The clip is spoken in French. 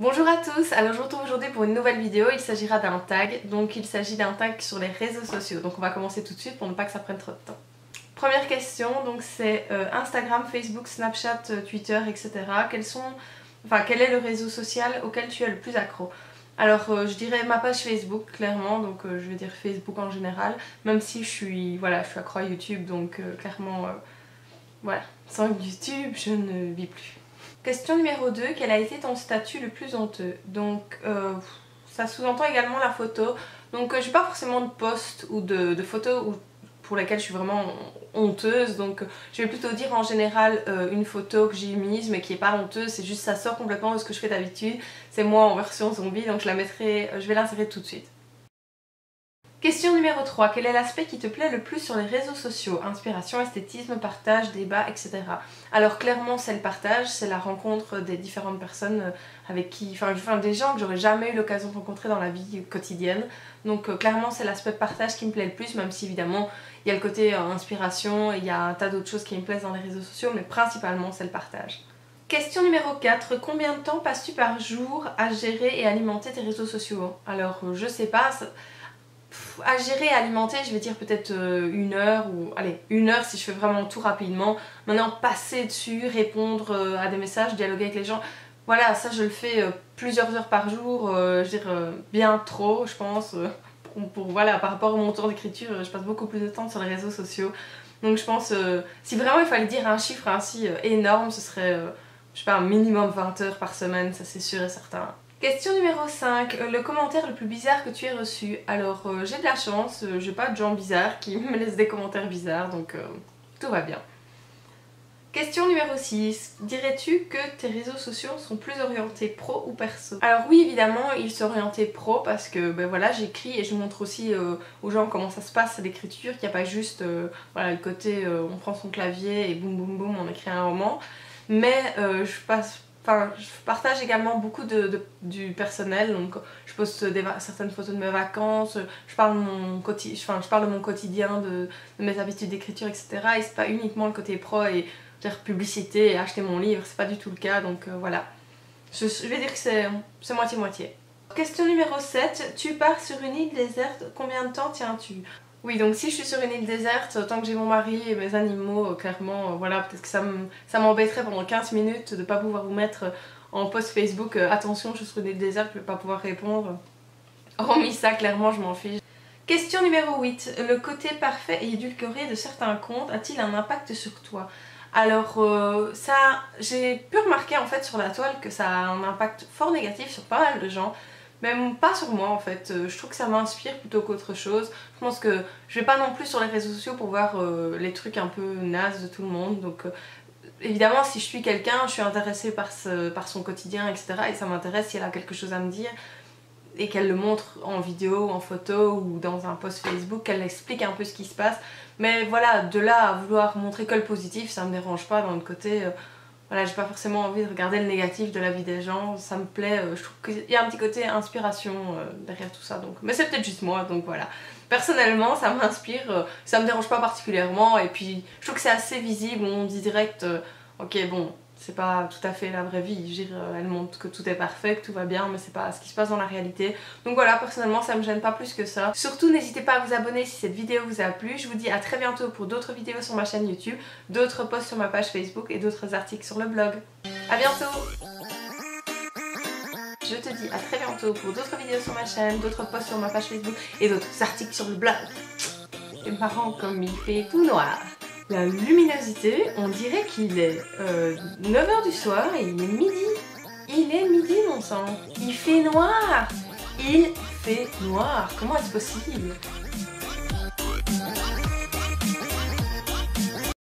Bonjour à tous, alors je vous retrouve aujourd'hui pour une nouvelle vidéo, il s'agira d'un tag, donc il s'agit d'un tag sur les réseaux sociaux, donc on va commencer tout de suite pour ne pas que ça prenne trop de temps. Première question, donc c'est Instagram, Facebook, Snapchat, Twitter, etc. Quel est le réseau social auquel tu es le plus accro? Alors je dirais ma page Facebook clairement, donc je vais dire Facebook en général, même si je suis accro à YouTube, donc clairement voilà, sans YouTube je ne vis plus. Question numéro 2, quel a été ton statut le plus honteux? Donc ça sous-entend également la photo. Donc j'ai pas forcément de post ou de photos pour lesquelles je suis vraiment honteuse. Donc je vais plutôt dire en général une photo que j'ai mise mais qui est pas honteuse. C'est juste ça sort complètement de ce que je fais d'habitude. C'est moi en version zombie, donc je vais l'insérer tout de suite. Question numéro 3. Quel est l'aspect qui te plaît le plus sur les réseaux sociaux? Inspiration, esthétisme, partage, débat, etc. Alors clairement c'est le partage, c'est la rencontre des différentes personnes avec qui... des gens que j'aurais jamais eu l'occasion de rencontrer dans la vie quotidienne. Donc clairement c'est l'aspect partage qui me plaît le plus, même si évidemment il y a le côté inspiration et il y a un tas d'autres choses qui me plaisent dans les réseaux sociaux, mais principalement c'est le partage. Question numéro 4. Combien de temps passes-tu par jour à gérer et alimenter tes réseaux sociaux? Alors je sais pas... À gérer et alimenter, je vais dire peut-être une heure ou allez, une heure si je fais vraiment tout rapidement. Maintenant, passer dessus, répondre à des messages, dialoguer avec les gens, voilà, ça je le fais plusieurs heures par jour, je veux dire bien trop, je pense. Voilà, par rapport à mon temps d'écriture, je passe beaucoup plus de temps sur les réseaux sociaux. Donc je pense, si vraiment il fallait dire un chiffre ainsi énorme, ce serait, je sais pas, un minimum 20 heures par semaine, ça c'est sûr et certain. Question numéro 5, le commentaire le plus bizarre que tu aies reçu. Alors j'ai de la chance, j'ai pas de gens bizarres qui me laissent des commentaires bizarres, donc tout va bien. Question numéro 6, dirais-tu que tes réseaux sociaux sont plus orientés pro ou perso? Alors oui, évidemment ils sont orientés pro parce que ben voilà, j'écris et je montre aussi aux gens comment ça se passe l'écriture, qu'il n'y a pas juste voilà, le côté on prend son clavier et boum boum boum on écrit un roman, mais je partage également beaucoup du personnel, donc je poste certaines photos de mes vacances, je parle de mon quotidien, de mes habitudes d'écriture, etc. Et c'est pas uniquement le côté pro et dire publicité et acheter mon livre, c'est pas du tout le cas, donc voilà. Je vais dire que c'est moitié-moitié. Question numéro 7, tu pars sur une île déserte, combien de temps tiens-tu? Oui, donc si je suis sur une île déserte, tant que j'ai mon mari et mes animaux, clairement, voilà, peut-être que ça m'embêterait pendant 15 minutes de ne pas pouvoir vous mettre en post Facebook attention, je suis sur une île déserte, je ne vais pas pouvoir répondre. Hormis ça, clairement, je m'en fiche. Question numéro 8. Le côté parfait et édulcoré de certains comptes a-t-il un impact sur toi? Alors ça, j'ai pu remarquer en fait sur la toile que ça a un impact fort négatif sur pas mal de gens. Même pas sur moi en fait, je trouve que ça m'inspire plutôt qu'autre chose. Je pense que je vais pas non plus sur les réseaux sociaux pour voir les trucs un peu nazes de tout le monde. Donc évidemment si je suis quelqu'un, je suis intéressée par son quotidien, etc. Et ça m'intéresse si elle a quelque chose à me dire et qu'elle le montre en vidéo, en photo ou dans un post Facebook, qu'elle explique un peu ce qui se passe. Mais voilà, de là à vouloir montrer que le positif, ça me dérange pas. D'un autre côté... Voilà, j'ai pas forcément envie de regarder le négatif de la vie des gens, ça me plaît, je trouve qu'il y a un petit côté inspiration derrière tout ça, donc. Mais c'est peut-être juste moi, donc voilà. Personnellement, ça m'inspire, ça me dérange pas particulièrement, et puis je trouve que c'est assez visible, on dit direct, ok bon, c'est pas tout à fait la vraie vie, je veux dire, elle montre que tout est parfait, que tout va bien, mais c'est pas ce qui se passe dans la réalité. Donc voilà, personnellement ça me gêne pas plus que ça. Surtout n'hésitez pas à vous abonner si cette vidéo vous a plu. Je vous dis à très bientôt pour d'autres vidéos sur ma chaîne YouTube, d'autres posts sur ma page Facebook et d'autres articles sur le blog. A bientôt! Je te dis à très bientôt pour d'autres vidéos sur ma chaîne, d'autres posts sur ma page Facebook et d'autres articles sur le blog. C'est marrant comme il fait tout noir. La luminosité, on dirait qu'il est 9h du soir et il est midi. Il est midi mon sang. Il fait noir. Il fait noir. Comment est-ce possible?